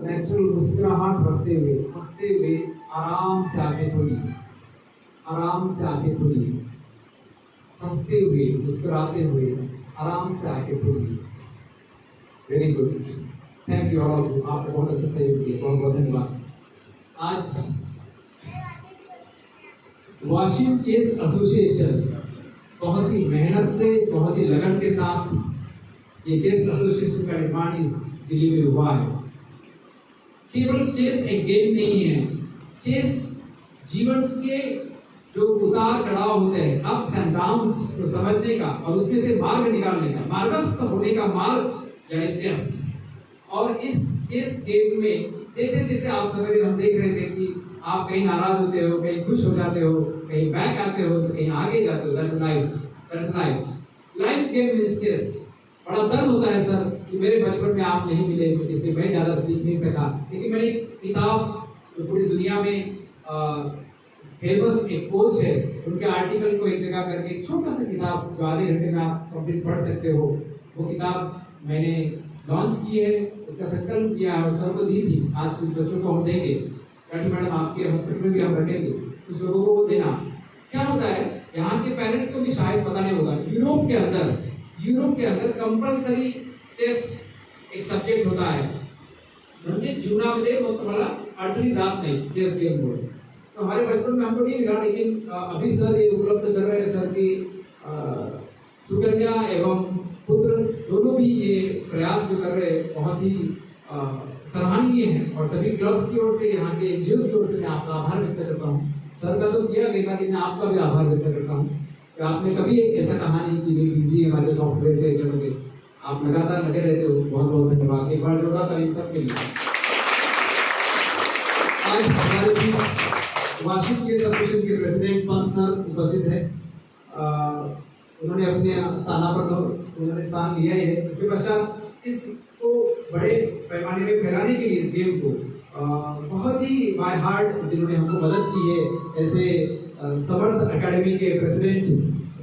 Natural मुस्कुराहट रखते हुए, हंसते हुए आराम से आंखें खोलिए, आराम से आंखें खोलिए, हंसते हुए मुस्कुराते हुए आराम से आंखें खोलिए। Very good, thank you all of you, आपने बहुत अच्छा सहयोग दिया, बहुत बहुत धन्यवाद। आज वाशिंग चेस एसोसिएशन बहुत ही मेहनत से, बहुत ही लगन के साथ ये चेस एसोसिएशन का निर्माण इस जिले में हुआ है। केवल चेस एक गेम नहीं है, चेस जीवन के जो उतार चढ़ाव होते हैं, अप्स एंड डाउन्स को समझने का और उसमें से मार्ग निकालने का, मार्गस्थ होने का मार्ग यानी चेस। और इस चेस गेम में जैसे जैसे आप सवेरे हम देख रहे थे कि आप कहीं नाराज होते हो, कहीं खुश हो जाते हो, कहीं बैक आते हो, तो कहीं आगे जाते हो। That is life, that is life. Life game means chess. बड़ा दर्द होता है सर कि मेरे बचपन में आप नहीं मिले, इसलिए मैं ज्यादा सीख नहीं सका। लेकिन मैंने एक किताब जो पूरी दुनिया में फेमस एक कोच है, उनके आर्टिकल को एक जगह करके एक छोटा सा किताब जो आधे घंटे में आप कंप्लीट पढ़ सकते हो, वो किताब मैंने लॉन्च की है, उसका संकल्प किया है और सर को दी थी। आज कुछ बच्चों को हम देंगे, मैडम आपके हॉस्पिटल में भी हम रखेंगे, कुछ लोगों को वो देना। क्या होता है, यहाँ के पेरेंट्स को भी शायद पता नहीं होगा, यूरोप के अंदर कंपल्सरी चेस एक सब्जेक्ट होता है, म्हणजे जीवनामध्ये मग तुम्हाला अडचणी जात नाही चेस गेम मुळे। तो हमारे बचपन में हमको नहीं मिला, लेकिन अभी सर ये उपलब्ध कर रहे हैं सर की सुकन्या एवं पुत्र दोनों भी ये प्रयास जो कर रहे हैं बहुत ही सराहनीय है। और सभी क्लब्स की ओर से, यहाँ के एनजीओ की ओर से मैं आपका आभार व्यक्त करता हूँ। सर का तो किया गया, लेकिन आपका भी आभार व्यक्त करता हूँ कि आपने कभी ऐसा कहा नहीं कि मैं बिजी है हमारे सॉफ्टवेयर से चलोगे, आप लगातार लगे रहते हो। बहुत बहुत धन्यवाद, एक बार जोड़ा था इन सब के लिए। आज हमारे बीच वाशिंग चेस एसोसिएशन के प्रेसिडेंट पंत सर उपस्थित है। उन्होंने अपने स्थान लिया है। उसके पश्चात इसको बड़े पैमाने में फैलाने के लिए इस गेम को बहुत ही बाय हार्ट जिन्होंने हमको मदद की है, ऐसे समर्थ एकेडमी के प्रेसिडेंट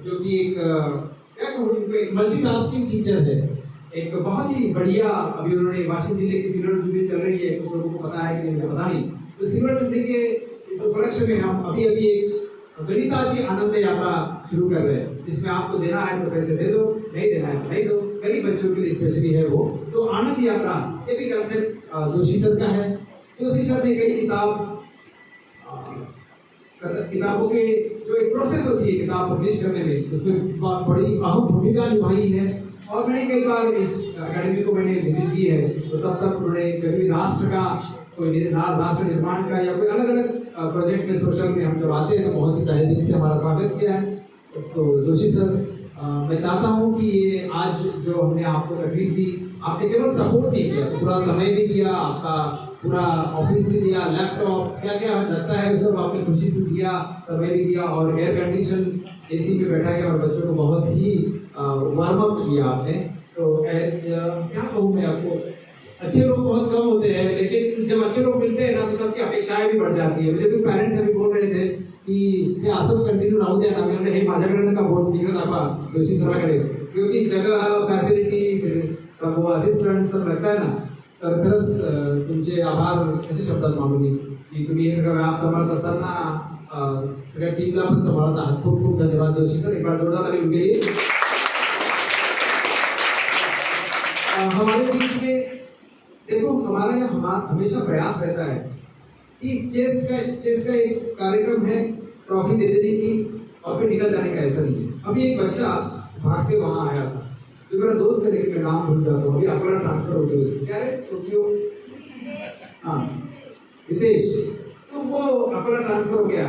जो कि एक क्या कहूँ, एक मल्टीटास्किंग टीचर है, एक बहुत ही बढ़िया। अभी उन्होंने वाशिंग जिले की सिल्वर जुबली चल रही है, कुछ लोगों को पता है कि मुझे पता नहीं। तो सिल्वर जुबली के इस उपलक्ष्य में हम अभी एक गणिताची आनंद यात्रा शुरू कर रहे हैं, जिसमें आपको देना है तो पैसे दे दो, नहीं देना है तो नहीं दो। गरीब बच्चों के लिए स्पेशली है वो। तो आनंद यात्रा ये भी कंसेप्ट जोशी सर का है। जोशी सर ने कई किताबों के जो एक प्रोसेस होती है किताब पब्लिश करने में, उसमें बड़ी अहम भूमिका निभाई है। और मैंने कई बार इस अकेडमी को मैंने विजिट की है, तो तब उन्होंने कभी भी राष्ट्र का कोई राष्ट्र निर्माण का या कोई अलग अलग प्रोजेक्ट में, सोशल में हम जब आते हैं तो बहुत ही तहे दिल से हमारा स्वागत किया है। तो जोशी सर, मैं चाहता हूं कि ये आज जो हमने आपको तकलीफ दी, आपने केवल सपोर्ट नहीं किया, पूरा समय भी दिया, आपका पूरा ऑफिस भी दिया, लैपटॉप क्या क्या लगता है वो सब आपने खुशी से दिया, समय भी दिया और एयर कंडीशन एसी में बैठा के और बच्चों को बहुत ही वार्म अप किया आपने। तो क्या कहूँ मैं आपको, अच्छे लोग बहुत कम होते हैं, लेकिन जब अच्छे लोग मिलते हैं ना तो सबकी अपेक्षाएं भी बढ़ जाती है। मुझे कुछ पेरेंट्स अभी बोल रहे थे की ते असंच कंटिन्यू राहू द्या ना, म्हणजे हे माझ्याकडे नका बोट तिकडे दाखवा जोशी सराकडे, क्योंकि जगह फॅसिलिटी फिर सब वो असिस्टंट सब लगता है ना। तर खरंच तुमचे आभार कसे शब्दात मानू मी की तुम्ही हे सगळं आप सांभाळत असताना सगळ्या टीमला पण सांभाळत आहात। खूप खूप धन्यवाद जोशी सर, एक बार जोरदार ताली उनके लिए। हमारे बीच में देखो, हमारा यहाँ हमेशा प्रयास रहता है कि चेस का एक कार्यक्रम है, ट्रॉफी दे देने की और फिर निकल जाने का, ऐसा नहीं है। अभी एक बच्चा भागते वहां आया था जो मेरा दोस्त है, लेकिन मैं नाम भूल जाता हूँ, अभी अपना ट्रांसफर हो गया उसको, क्या है टोक्यो, हाँ विदेश। तो वो अपना ट्रांसफर हो गया,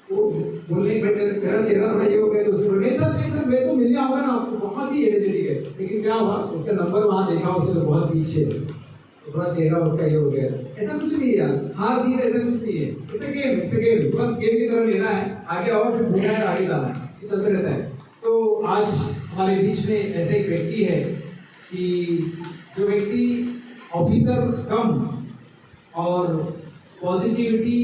वो बोलने मेरा चेहरा थोड़ा ये हो गया, तो उसने नहीं सर मैं तो मिलने आऊंगा ना आपको, बहुत ही एनर्जेटिक है। लेकिन क्या हुआ, उसका नंबर वहां देखा, उसके तो बहुत पीछे, थोड़ा चेहरा उसका ये हो गया। ऐसा कुछ नहीं है यार, हार जीत ऐसा कुछ नहीं है, इट्स अ गेम, बस गेम की तरह लेना है आगे और फिर भूलना है, आगे जाना है, ये चलते रहता है। तो आज हमारे बीच में ऐसे एक व्यक्ति है कि जो व्यक्ति ऑफिसर कम और पॉजिटिविटी,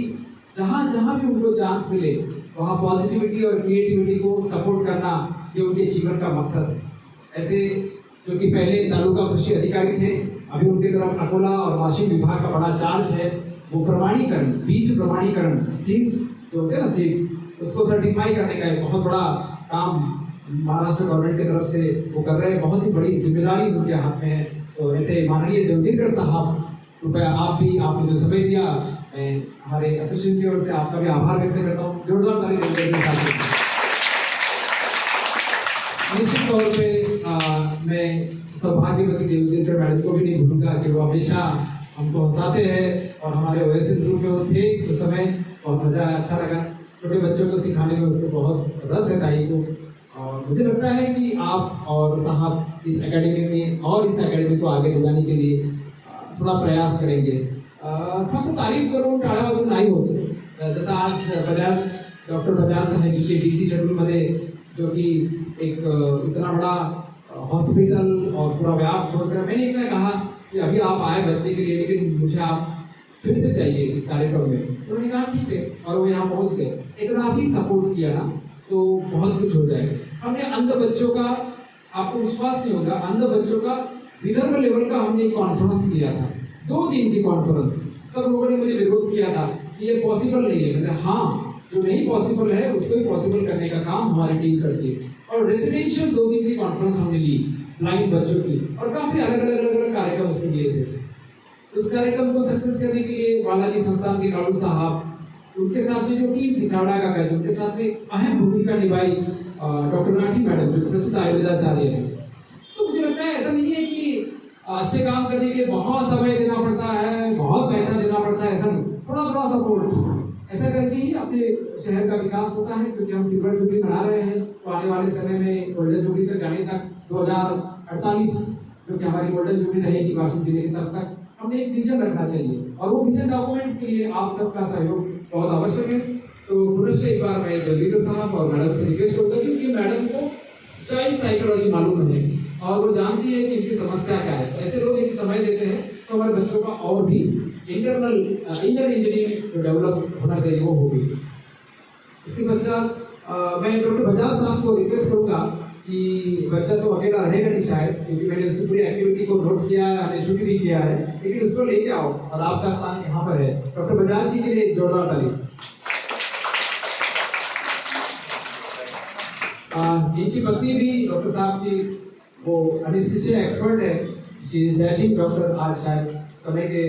जहाँ जहाँ भी उनको चांस मिले वहाँ पॉजिटिविटी और क्रिएटिविटी को सपोर्ट करना, ये उनके जीवन का मकसद है। ऐसे जो कि पहले तालुका कृषि अधिकारी थे, अभी उनकी तरफ अकोला और वाशिंग विभाग का बड़ा चार्ज है। वो प्रमाणीकरण, बीज प्रमाणीकरण, सीड्स जो होते हैं ना, सीड्स, उसको सर्टिफाई करने का एक बहुत बड़ा काम महाराष्ट्र गवर्नमेंट की तरफ से वो कर रहे हैं। बहुत ही बड़ी जिम्मेदारी उनके हाथ में है। तो ऐसे माननीय देवगिरकर साहब, कृपया आप भी, आपने जो समय दिया, मैं हमारे एसोसिएशन की ओर से आपका भी आभार व्यक्त करता हूँ। जोरदार ताली देंगे साथ। निश्चित तौर पे मैं सौभाग्यवती देवगिरकर मैडम को भी नहीं भूलूंगा कि वो हमेशा हमको हंसाते हैं और हमारे ओएसिस ग्रुप में वो थे उस समय। बहुत मजा आया, अच्छा लगा। छोटे बच्चों को सिखाने में उसको बहुत रस है ताई को, और मुझे लगता है कि आप और साहब इस एकेडमी में और इस एकेडमी को आगे ले जाने के लिए थोडा प्रयास करेंगे। फक्त तारीफ करून टाळ्या वाजवून नाही होत। जसं आज डॉक्टर बजाज साहेब जी के डीसी शेड्यूल में जो कि एक इतना बड़ा हॉस्पिटल और पूरा व्याप छोड़कर, मैंने इतना कहा कि अभी आप आए बच्चे के लिए, लेकिन मुझे आप फिर से चाहिए इस कार्यक्रम में। उन्होंने कहा ठीक है, और वो यहाँ पहुँच गए। इतना आप ही सपोर्ट किया ना तो बहुत कुछ हो जाएगा। हमने अंध बच्चों का, आपको विश्वास नहीं होगा, अंध बच्चों का विदर्भ लेवल का हमने एक कॉन्फ्रेंस किया था, 2 दिन की कॉन्फ्रेंस। सब लोगों ने मुझे विरोध किया था कि ये पॉसिबल नहीं है। मैंने हाँ, जो नहीं पॉसिबल है उसको भी पॉसिबल करने का काम हमारी टीम करती है। और रेजिडेंशियल 2 दिन की कॉन्फ्रेंस हमने ली ब्लाइंड बच्चों की, और काफी अलग अलग कार्यक्रम उसमें लिए थे। उस कार्यक्रम को सक्सेस करने के लिए बालाजी संस्थान के कालू साहब, उनके साथ में जो टीम थी सावड़ा का, उनके साथ में अहम भूमिका निभाई डॉक्टर नाठी मैडम, जो प्रसिद्ध आयुर्वेदाचार्य है। तो मुझे लगता है ऐसा नहीं है कि अच्छे काम करने के लिए बहुत समय देना पड़ता है, बहुत पैसा देना पड़ता है, ऐसा नहीं। थोड़ा थोड़ा सपोर्ट, ऐसा करके ही अपने शहर का विकास होता है। क्योंकि हम सिल्वर जुबली मना रहे हैं, तो आने वाले समय में गोल्डन जुबली तक जाने तक 2048 जो कि हमारी गोल्डन जुबली रहेगी वाशिंग जिले की, तब तक हमने एक विजन रखना चाहिए, और वो विजन डॉक्यूमेंट्स के लिए आप सबका सहयोग बहुत आवश्यक है। तो पुनश्च एक बार मैं देवगिरकर साहब और मैडम से रिक्वेस्ट करूँगा, क्योंकि मैडम को चाइल्ड साइकोलॉजी मालूम है और वो जानती है कि इनकी समस्या क्या है। तो ऐसे लोग यदि समय देते हैं तो हमारे बच्चों का और भी इनर इंजीनियरिंग जो डेवलप होना चाहिए वो होगी। इसके पश्चात मैं डॉक्टर बजाज साहब को रिक्वेस्ट करूँगा कि बच्चा तो अकेला रहेगा नहीं शायद, क्योंकि मैंने उसकी पूरी एक्टिविटी को नोट किया है, हमने शूट भी किया है, लेकिन उसको लेके आओ और आपका स्थान यहाँ पर है। डॉक्टर बजाज जी के लिए जोरदार ताली। इनकी पत्नी भी डॉक्टर साहब की वो एनेस्थीसिया एक्सपर्ट है, शी इज डैशिंग डॉक्टर। आज शायद समय के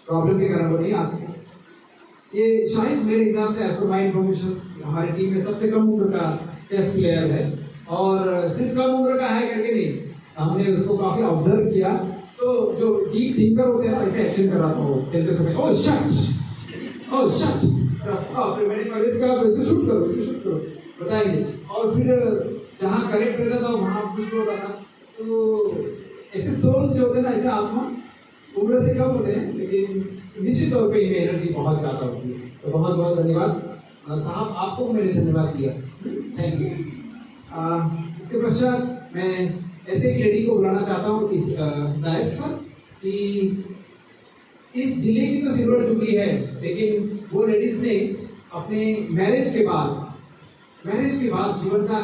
प्रॉब्लम के कारण वो नहीं आ सके। ये शायद मेरे हिसाब से एज पर माय इन्फॉर्मेशन हमारी टीम में सबसे कम उम्र का चेस प्लेयर है, और सिर्फ कम उम्र का है करके नहीं, हमने उसको काफी ऑब्जर्व किया। तो जो डीप थिंकर होते हैं ना, ऐसे एक्शन कर रहा था वो खेलते समय, ओह शट, मैंने कहा इसको शूट करो बताएंगे, और फिर जहाँ करेक्ट रहता था वहाँ कुछ होता था। तो ऐसे सोल जो होते हैं ना, ऐसे आत्मा उम्र से कम होते हैं, लेकिन निश्चित तौर पे इनमें एनर्जी बहुत ज़्यादा होती है। तो बहुत बहुत धन्यवाद साहब, आपको मैंने धन्यवाद दिया, थैंक यू। इसके पश्चात मैं ऐसे एक लेडी को बुलाना चाहता हूँ इस डायस पर, कि इस जिले की तो सिल्वर जुबली है, लेकिन वो लेडीज ने अपने मैरिज के बाद जीवन का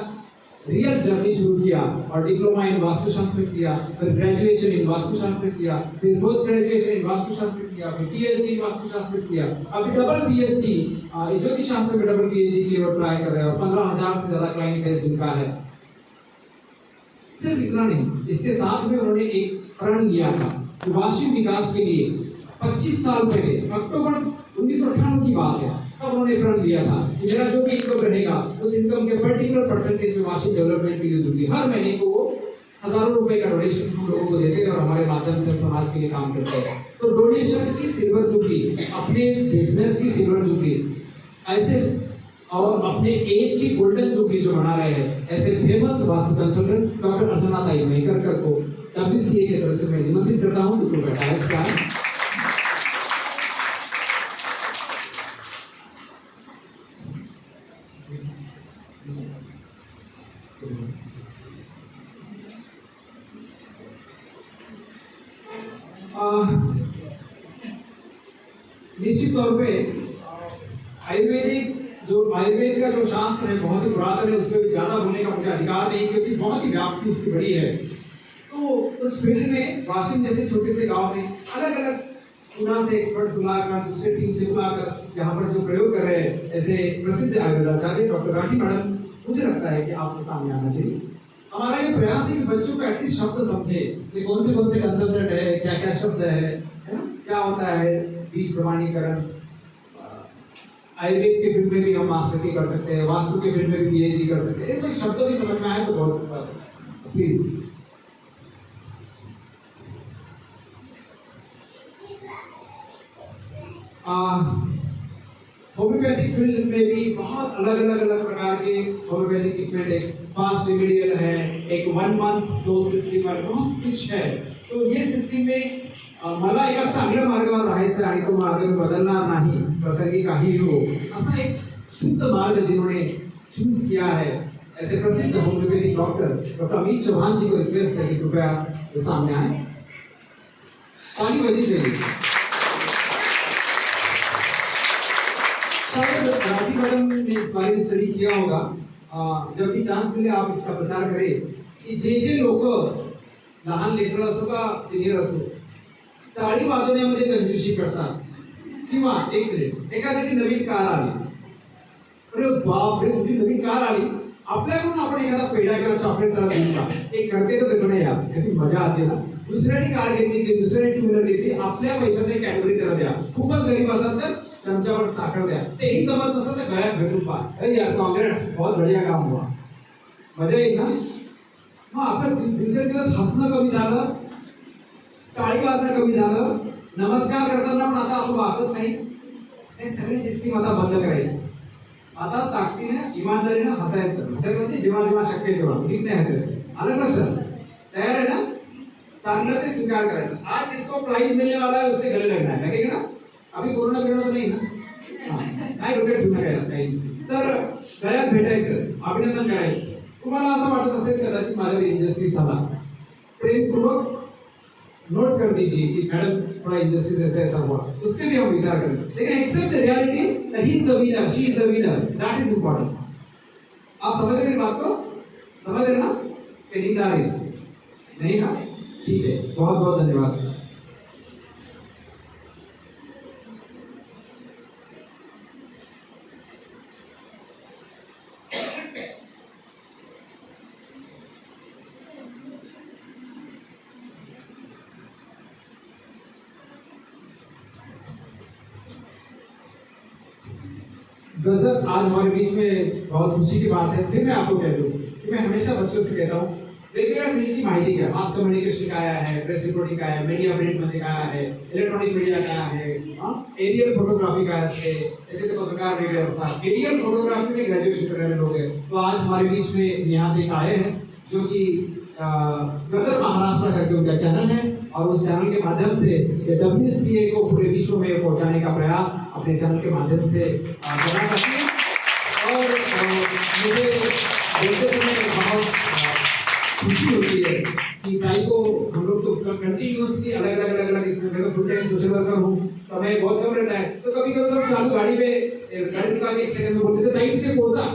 रियल जर्नी शुरू किया, और डिप्लोमा इन वास्तुशास्त्र किया, फिर ग्रेजुएशन इन वास्तुशास्त्र किया, फिर पोस्ट ग्रेजुएशन इन वास्तुशास्त्र किया, फिर पीएचडी इन वास्तुशास्त्र किया, अभी डबल पीएचडी ज्योतिष शास्त्र में डबल पीएचडी के लिए वो ट्राई कर रहे हैं, और 15,000 से ज्यादा क्लाइंट बेस जिनका है। सिर्फ इतना नहीं, इसके साथ में उन्होंने एक प्रण लिया था वाशिंग विकास के लिए। 25 साल पहले, अक्टूबर 1998 की बात है, तब उन्होंने प्रण लिया था कि मेरा जो भी इनकम रहेगा उस इनकम के पर्टिकुलर परसेंटेज में वाशिंग डेवलपमेंट के लिए दूंगी। हर महीने को वो हजारों रुपए का डोनेशन हम लोगों को देते हैं, और हमारे माध्यम से समाज के लिए काम करते हैं। तो डोनेशन की सिल्वर जुबली, अपने बिजनेस की सिल्वर जुबली, ऐसे और अपने एज की गोल्डन जुबली जो मना रहे हैं, ऐसे फेमस वास्तु कंसल्टेंट डॉक्टर अर्चना ताई मेहकर को WCA के तरफ से मैं निमंत्रित करता हूँ। निश्चित तौर पे आयुर्वेद का जो शास्त्र है बहुत ही पुरातन है, उसमें ज्यादा बोलने का मुझे अधिकार नहीं, क्योंकि बहुत ही व्याप्ति उसकी बड़ी है। तो तो उस फील्ड में वाशिम जैसे छोटे से गांव में अलग अलग पुणे से एक्सपर्ट्स बुलाकर, दूसरे टीम से बुलाकर यहाँ पर जो प्रयोग कर रहे हैं ऐसे प्रसिद्ध आयुर्वेदाचार्य डॉक्टर राठी मैडम, मुझे लगता है कि आपके सामने आना चाहिए। हमारा ये प्रयास है कि बच्चों को एटलीस्ट शब्द समझे कि कौन से कंसंट्रेट है, क्या क्या शब्द है ना, क्या होता है बीज प्रमाणीकरण। आयुर्वेद के फील्ड में भी हम मास्टर की कर सकते हैं, वास्तु के फील्ड में भी पीएचडी कर सकते हैं। इसमें शब्द भी समझ में आए तो बहुत प्लीज। होम्योपैथिक फील्ड में भी बहुत अलग प्रकार के होम्योपैथिक ट्रीटमेंट है। फास्ट रेमेडियल है, एक 1 मंथ डोज सिस्टम है, बहुत कुछ है। तो ये सिस्टम में मला एका चांगल्या मार्गावर राहायचं आणि तो मार्ग मी बदलणार नाही, प्रसंगी काही हो, असा एक शुद्ध मार्ग जिन्होंने चूज किया है, ऐसे प्रसिद्ध होम्योपैथिक डॉक्टर अमित चौहान जी को रिक्वेस्ट है कि कृपया वो सामने आए। ताली बजनी चाहिए। शायद राठी मैडम ने इस बारे में स्टडी किया होगा, जब भी चांस मिले आप इसका प्रचार करें कि जे लोक लहान लेकरं असो का सिनियर असो टाळी वाजवण्यामध्ये कंजूसी करतात, किंवा एक मिनिट एखाद्याची नवीन कार आली, अरे बाप रे तुमची नवीन कार आली, आपल्याकडून आपण एखादा पेढा किंवा चॉकलेट त्याला देऊ का, एक करते तर देखो नाही यार, ऐसी मजा आते ना। दुसऱ्याने कार घेतली की दुसऱ्याने टू व्हीलर घेतली, आपल्या पैशाने कॅटेगरी त्याला द्या, खूपच गरीब असाल तर चमचावर साखर द्या, तेही जमत नसेल तर गळ्यात भेटून पहा, अरे यार काँग्रेस बहुत बढ़िया काम हुआ, मजा येईल ना। मग आपलं दिवसेंदिवस हसणं कमी झालं, टाळी वाजणं कमी झालं, नमस्कार करताना पण आता आपण वागत नाही, हे सगळी सिस्टीम आता बंद करायची। आता ताकदीने इमानदारीने हसायचं म्हणजे जेव्हा जेव्हा शक्य तेव्हा, मीच नाही हसायचं। आलं लक्षात? तयार आहे ना? चांगलं ते स्वीकार करायचं। आज जिसको प्राइज मिलने वाला है उससे गले लगना है, लगेगा ना? अभी कोरोना बिरोना तो नाही ना? काय डोक्यात ठेवू नका काही, तर गळ्यात भेटायचं, अभिनंदन करायचं। तुम्हाला असं वाटत असेल कदाचित माझ्यावर इनजस्टिस झाला, प्रेमपूर्वक नोट कर दीजिए कि मैडम थोड़ा इनजस्टिस ऐसा हुआ, उस पर भी हम विचार करें, लेकिन accept the reality that he is the winner, she is the winner, that is important. आप समझ रहे मेरी बात को? समझ रहे ना? कि नींद आ रही नहीं ना? ठीक है, बहुत बहुत धन्यवाद। गजब, आज हमारे बीच में बहुत खुशी की बात है। फिर मैं आपको कह दूं कि मैं हमेशा बच्चों से कहता हूँ वेगवेगळ्या फील्डची माहिती घ्या। मास कम्युनिकेशन काय आहे, प्रेस रिपोर्टिंग काय आहे, मीडिया प्रिंट मध्ये काय आहे, इलेक्ट्रॉनिक मीडिया काय आहे, एरियल फोटोग्राफी काय असते, त्याचे ते पत्रकार वेगळे असतात। एरियल फोटोग्राफी में ग्रेजुएशन करने लोग हैं। तो आज हमारे बीच में निहात एक आए हैं जो कि गजब महाराष्ट्र करके उनका चैनल है, और उस चैनल के माध्यम से WCA को पूरे विश्व में पहुंचाने का प्रयास अपने चैनल के माध्यम से करना चाहती है। और मुझे बोलते समय बहुत खुशी होती है कि भाई को हम लोग तो कंटिन्यूसली अलग इसमें, मैं तो फुल टाइम सोशल वर्कर हूँ, समय बहुत कम रहता है, तो कभी कभी तो चालू गाड़ी रुका के 1 सेकंड में बोलते थे ताई तिथे पहुंचा,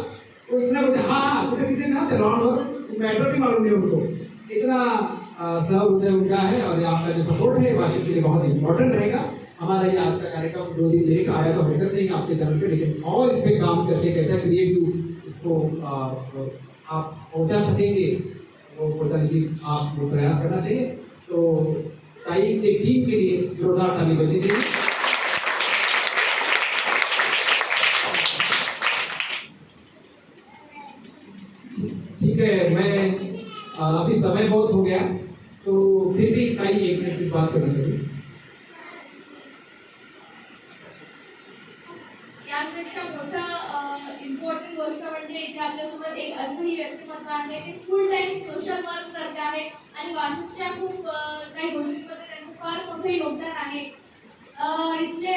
तो इतना बोलते हाँ कुछ तिथे ना ते लॉन मैटर भी मालूम नहीं उनको, इतना सहृदय उनका है। और आपका जो सपोर्ट है वाशिम के लिए बहुत इंपॉर्टेंट रहेगा। हमारा ये आज का कार्यक्रम 2 दिन लेट आया तो हरकत नहीं आपके चैनल पे, लेकिन और इस पे काम करके कैसा क्रिएटिव इसको आप पहुंचा सकेंगे, वो पहुंचाने की आपको प्रयास करना चाहिए। तो ताई के टीम के लिए जोरदार ताली बजनी चाहिए। ठीक है, मैं अभी समय बहुत हो गया, तो फिर भी ताई 1 मिनट की बात करना चाहिए। यापेक्षा मोठं इम्पॉर्टंट गोष्ट म्हणजे इथे आपल्यासोबत एक असंही व्यक्तिमत्व आहे ते फुल टाइम सोशल वर्क करते आहे आणि वाशिमच्या खूप काही गोष्टींमध्ये त्यांचं फार मोठं योगदान आहे। इथले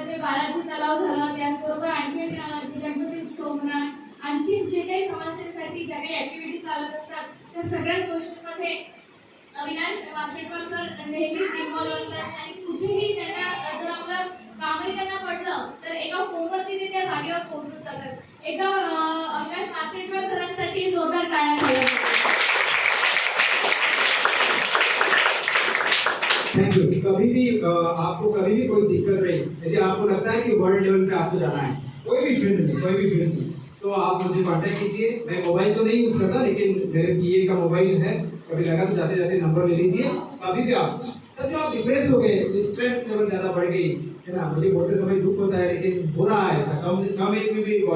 जे बालाजी तलाव झालं, त्याचबरोबर आणखी जे गणपती उत्सव म्हणा, आणखी जे काही समाजासाठी ज्या काही ऍक्टिव्हिटी चालत असतात त्या सगळ्याच गोष्टींमध्ये अविनाश वाशेटकर सर नेहमीच इन्व्हॉल्व असतात आणि कुठेही त्यांना जर आपलं कामही त्यांना पडलं तर एका फोनवरती ते त्या जागेवर पोहोचून जातात। एका अविनाश वाशेटकर सरांसाठी जोरदार टाळ्या झाल्या। आपको कभी भी कोई दिक्कत रही, यदि आपको लगता है कि वर्ल्ड लेवल पे आपको जाना है कोई भी फील्ड में, तो आप मुझे कांटेक्ट कीजिए। मैं मोबाइल तो नहीं यूज करता, लेकिन मेरे पीए का मोबाइल है, कभी लगा तो जाते जाते नंबर ले लीजिए। कभी भी आप सर जो आप डिप्रेस हो गए, स्ट्रेस लेवल ज्यादा बढ़ गई है ना, मुझे बोलते समय दुख होता है, लेकिन हो रहा है ऐसा, कम एज में भी